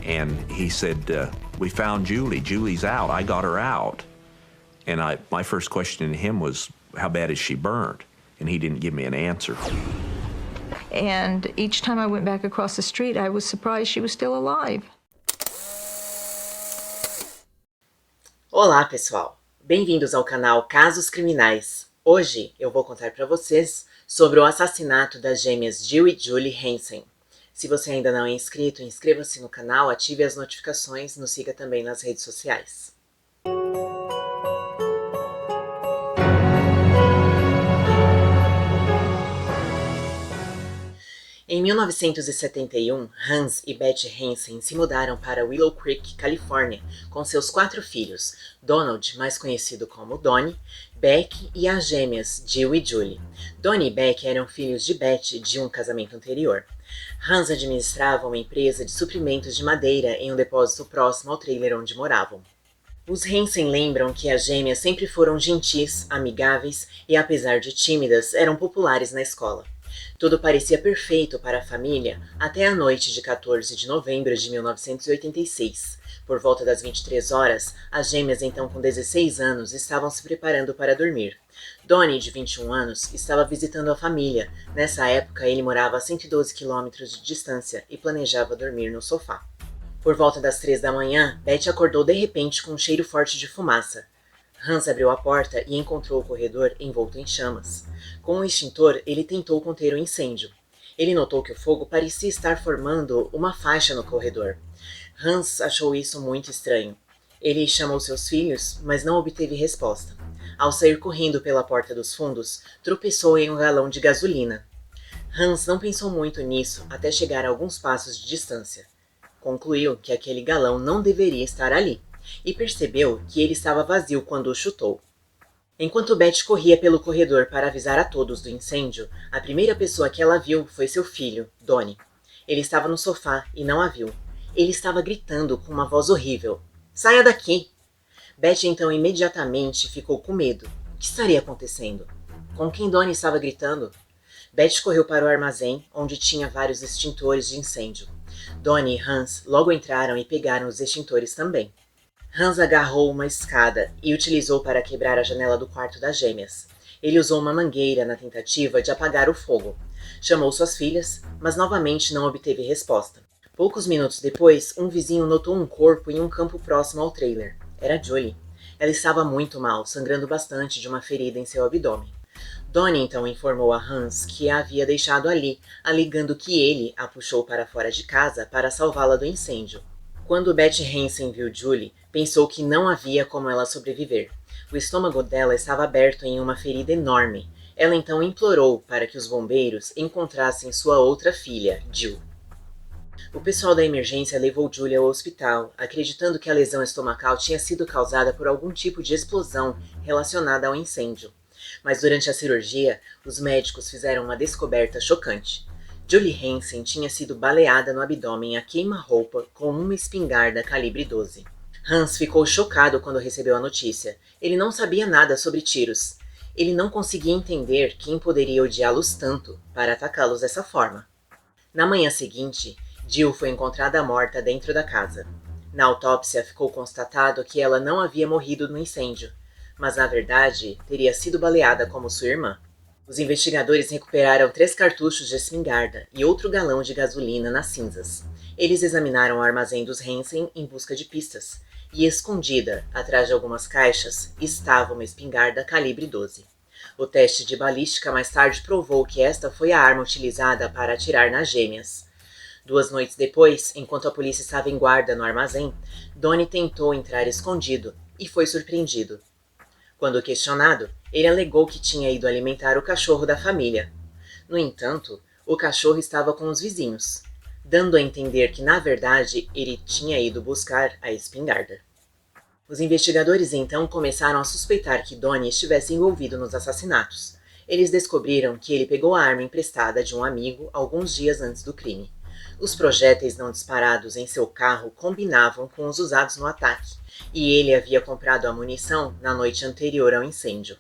And he said, we found Julie. Julie's out. I got her out. And my first question to him was, how bad is she burned? And he didn't give me an answer. And each time I went back across the street, I was surprised she was still alive. Olá, pessoal! Bem-vindos ao canal Casos Criminais. Hoje eu vou contar para vocês sobre o assassinato das gêmeas Jill e Julie Hansen. Se você ainda não é inscrito, inscreva-se no canal, ative as notificações, nos siga também nas redes sociais. Em 1971, Hans e Betty Hansen se mudaram para Willow Creek, Califórnia, com seus 4 filhos, Donald, mais conhecido como Donnie, Beck e as gêmeas Jill e Julie. Donnie e Beck eram filhos de Betty de um casamento anterior. Hans administrava uma empresa de suprimentos de madeira em um depósito próximo ao trailer onde moravam. Os Hansen lembram que as gêmeas sempre foram gentis, amigáveis e, apesar de tímidas, eram populares na escola. Tudo parecia perfeito para a família até a noite de 14 de novembro de 1986. Por volta das 23 horas, as gêmeas, então com 16 anos, estavam se preparando para dormir. Donnie, de 21 anos, estava visitando a família. Nessa época, ele morava a 112 quilômetros de distância e planejava dormir no sofá. Por volta das 3 da manhã, Betty acordou de repente com um cheiro forte de fumaça. Hans abriu a porta e encontrou o corredor envolto em chamas. Com o extintor, ele tentou conter o incêndio. Ele notou que o fogo parecia estar formando uma faixa no corredor. Hans achou isso muito estranho. Ele chamou seus filhos, mas não obteve resposta. Ao sair correndo pela porta dos fundos, tropeçou em um galão de gasolina. Hans não pensou muito nisso até chegar a alguns passos de distância. Concluiu que aquele galão não deveria estar ali e percebeu que ele estava vazio quando o chutou. Enquanto Betty corria pelo corredor para avisar a todos do incêndio, a primeira pessoa que ela viu foi seu filho, Donnie. Ele estava no sofá e não a viu. Ele estava gritando com uma voz horrível. Saia daqui! Betty então imediatamente ficou com medo. O que estaria acontecendo? Com quem Donnie estava gritando? Betty correu para o armazém, onde tinha vários extintores de incêndio. Donnie e Hans logo entraram e pegaram os extintores também. Hans agarrou uma escada e utilizou para quebrar a janela do quarto das gêmeas. Ele usou uma mangueira na tentativa de apagar o fogo. Chamou suas filhas, mas novamente não obteve resposta. Poucos minutos depois, um vizinho notou um corpo em um campo próximo ao trailer. Era Julie. Ela estava muito mal, sangrando bastante de uma ferida em seu abdômen. Donnie então informou a Hans que a havia deixado ali, alegando que ele a puxou para fora de casa para salvá-la do incêndio. Quando Betty Hansen viu Julie, pensou que não havia como ela sobreviver. O estômago dela estava aberto em uma ferida enorme. Ela então implorou para que os bombeiros encontrassem sua outra filha, Jill. O pessoal da emergência levou Julie ao hospital, acreditando que a lesão estomacal tinha sido causada por algum tipo de explosão relacionada ao incêndio. Mas durante a cirurgia, os médicos fizeram uma descoberta chocante. Julie Hansen tinha sido baleada no abdômen a queima-roupa com uma espingarda calibre 12. Hans ficou chocado quando recebeu a notícia. Ele não sabia nada sobre tiros. Ele não conseguia entender quem poderia odiá-los tanto para atacá-los dessa forma. Na manhã seguinte, Jill foi encontrada morta dentro da casa. Na autópsia ficou constatado que ela não havia morrido no incêndio, mas na verdade teria sido baleada como sua irmã. Os investigadores recuperaram 3 cartuchos de espingarda e outro galão de gasolina nas cinzas. Eles examinaram o armazém dos Hansen em busca de pistas, e escondida, atrás de algumas caixas, estava uma espingarda calibre 12. O teste de balística mais tarde provou que esta foi a arma utilizada para atirar nas gêmeas. 2 noites depois, enquanto a polícia estava em guarda no armazém, Donnie tentou entrar escondido e foi surpreendido. Quando questionado, ele alegou que tinha ido alimentar o cachorro da família. No entanto, o cachorro estava com os vizinhos, dando a entender que, na verdade, ele tinha ido buscar a espingarda. Os investigadores então começaram a suspeitar que Donnie estivesse envolvido nos assassinatos. Eles descobriram que ele pegou a arma emprestada de um amigo alguns dias antes do crime. Os projéteis não disparados em seu carro combinavam com os usados no ataque, e ele havia comprado a munição na noite anterior ao incêndio.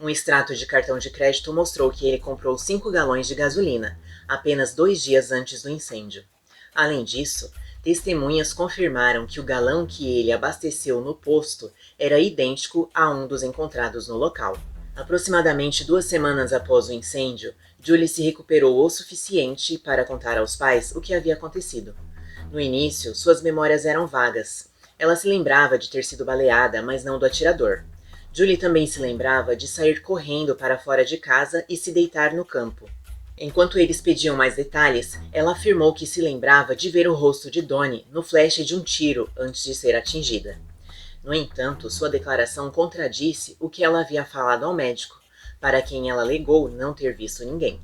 Um extrato de cartão de crédito mostrou que ele comprou 5 galões de gasolina, apenas 2 dias antes do incêndio. Além disso, testemunhas confirmaram que o galão que ele abasteceu no posto era idêntico a um dos encontrados no local. Aproximadamente 2 semanas após o incêndio, Julie se recuperou o suficiente para contar aos pais o que havia acontecido. No início, suas memórias eram vagas. Ela se lembrava de ter sido baleada, mas não do atirador. Julie também se lembrava de sair correndo para fora de casa e se deitar no campo. Enquanto eles pediam mais detalhes, ela afirmou que se lembrava de ver o rosto de Donnie no flash de um tiro antes de ser atingida. No entanto, sua declaração contradisse o que ela havia falado ao médico, para quem ela alegou não ter visto ninguém.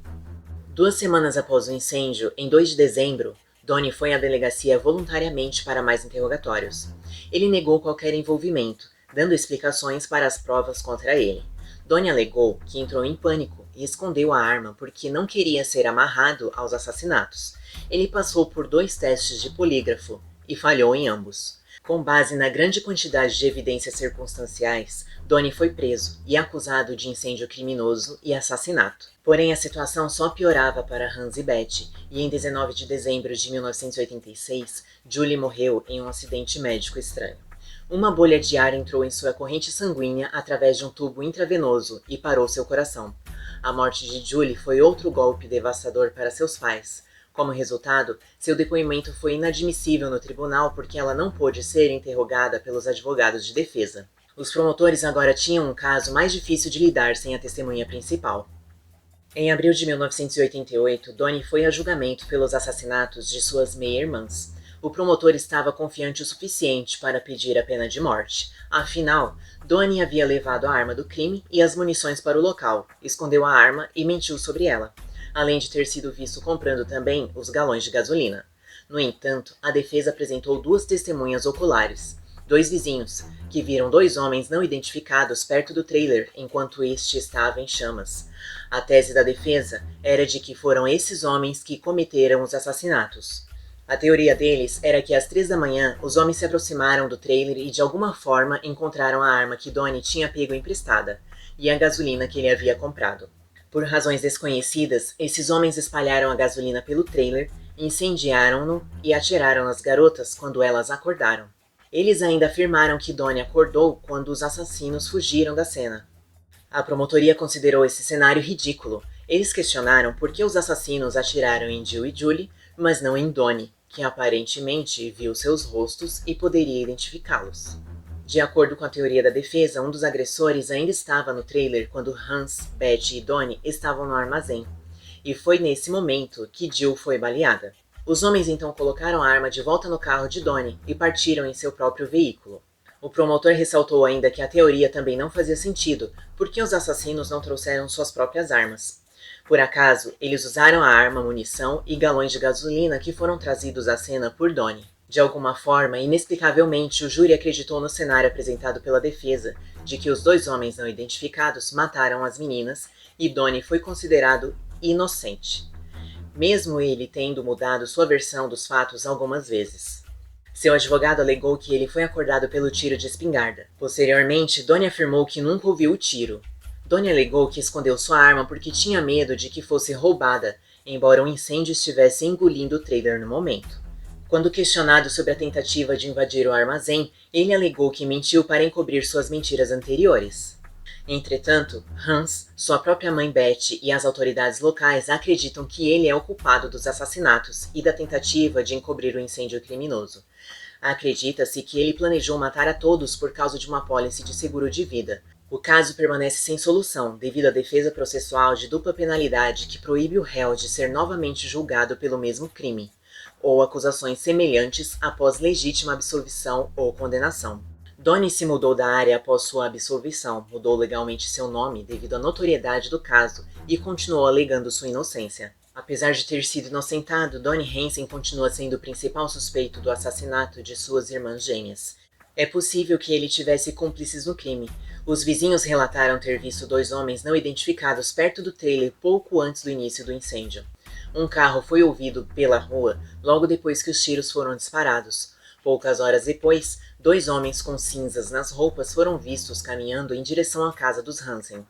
2 semanas após o incêndio, em 2 de dezembro, Donnie foi à delegacia voluntariamente para mais interrogatórios. Ele negou qualquer envolvimento, dando explicações para as provas contra ele. Donnie alegou que entrou em pânico e escondeu a arma porque não queria ser amarrado aos assassinatos. Ele passou por 2 testes de polígrafo e falhou em ambos. Com base na grande quantidade de evidências circunstanciais, Donnie foi preso e acusado de incêndio criminoso e assassinato. Porém, a situação só piorava para Hans e Betty, e em 19 de dezembro de 1986, Julie morreu em um acidente médico estranho. Uma bolha de ar entrou em sua corrente sanguínea através de um tubo intravenoso e parou seu coração. A morte de Julie foi outro golpe devastador para seus pais. Como resultado, seu depoimento foi inadmissível no tribunal porque ela não pôde ser interrogada pelos advogados de defesa. Os promotores agora tinham um caso mais difícil de lidar sem a testemunha principal. Em abril de 1988, Donnie foi a julgamento pelos assassinatos de suas meia-irmãs. O promotor estava confiante o suficiente para pedir a pena de morte. Afinal, Donnie havia levado a arma do crime e as munições para o local, escondeu a arma e mentiu sobre ela, além de ter sido visto comprando também os galões de gasolina. No entanto, a defesa apresentou 2 testemunhas oculares, 2 vizinhos, que viram 2 homens não identificados perto do trailer enquanto este estava em chamas. A tese da defesa era de que foram esses homens que cometeram os assassinatos. A teoria deles era que às 3 da manhã, os homens se aproximaram do trailer e de alguma forma encontraram a arma que Donnie tinha pego emprestada e a gasolina que ele havia comprado. Por razões desconhecidas, esses homens espalharam a gasolina pelo trailer, incendiaram-no e atiraram nas garotas quando elas acordaram. Eles ainda afirmaram que Donnie acordou quando os assassinos fugiram da cena. A promotoria considerou esse cenário ridículo. Eles questionaram por que os assassinos atiraram em Jill e Julie, mas não em Donnie, que aparentemente viu seus rostos e poderia identificá-los. De acordo com a teoria da defesa, um dos agressores ainda estava no trailer quando Hans, Betty e Donnie estavam no armazém, e foi nesse momento que Jill foi baleada. Os homens então colocaram a arma de volta no carro de Donnie e partiram em seu próprio veículo. O promotor ressaltou ainda que a teoria também não fazia sentido, porque os assassinos não trouxeram suas próprias armas. Por acaso, eles usaram a arma, munição e galões de gasolina que foram trazidos à cena por Donnie. De alguma forma, inexplicavelmente, o júri acreditou no cenário apresentado pela defesa, de que os 2 homens não identificados mataram as meninas e Donnie foi considerado inocente, mesmo ele tendo mudado sua versão dos fatos algumas vezes. Seu advogado alegou que ele foi acordado pelo tiro de espingarda. Posteriormente, Donnie afirmou que nunca ouviu o tiro. Donnie alegou que escondeu sua arma porque tinha medo de que fosse roubada, embora um incêndio estivesse engolindo o trailer no momento. Quando questionado sobre a tentativa de invadir o armazém, ele alegou que mentiu para encobrir suas mentiras anteriores. Entretanto, Hans, sua própria mãe Betty e as autoridades locais acreditam que ele é o culpado dos assassinatos e da tentativa de encobrir o incêndio criminoso. Acredita-se que ele planejou matar a todos por causa de uma apólice de seguro de vida. O caso permanece sem solução devido à defesa processual de dupla penalidade que proíbe o réu de ser novamente julgado pelo mesmo crime, ou acusações semelhantes após legítima absolvição ou condenação. Donnie se mudou da área após sua absolvição, mudou legalmente seu nome devido à notoriedade do caso e continuou alegando sua inocência. Apesar de ter sido inocentado, Donnie Hansen continua sendo o principal suspeito do assassinato de suas irmãs gêmeas. É possível que ele tivesse cúmplices no crime. Os vizinhos relataram ter visto 2 homens não identificados perto do trailer pouco antes do início do incêndio. Um carro foi ouvido pela rua logo depois que os tiros foram disparados. Poucas horas depois, 2 homens com cinzas nas roupas foram vistos caminhando em direção à casa dos Hansen.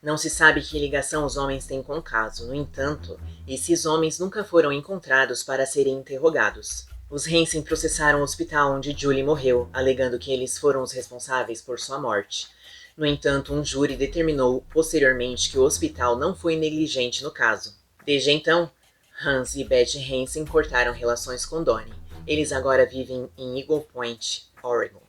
Não se sabe que ligação os homens têm com o caso. No entanto, esses homens nunca foram encontrados para serem interrogados. Os Hansen processaram o hospital onde Julie morreu, alegando que eles foram os responsáveis por sua morte. No entanto, um júri determinou posteriormente que o hospital não foi negligente no caso. Desde então, Hans e Beth Hansen cortaram relações com Donnie. Eles agora vivem em Eagle Point, Oregon.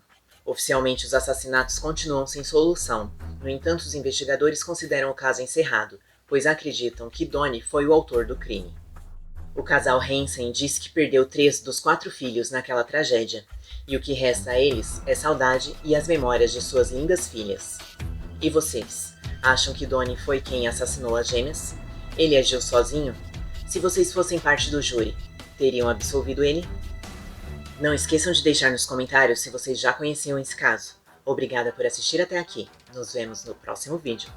Oficialmente, os assassinatos continuam sem solução. No entanto, os investigadores consideram o caso encerrado, pois acreditam que Donnie foi o autor do crime. O casal Hansen disse que perdeu 3 dos 4 filhos naquela tragédia, e o que resta a eles é saudade e as memórias de suas lindas filhas. E vocês? Acham que Donnie foi quem assassinou as gêmeas? Ele agiu sozinho? Se vocês fossem parte do júri, teriam absolvido ele? Não esqueçam de deixar nos comentários se vocês já conheciam esse caso. Obrigada por assistir até aqui. Nos vemos no próximo vídeo.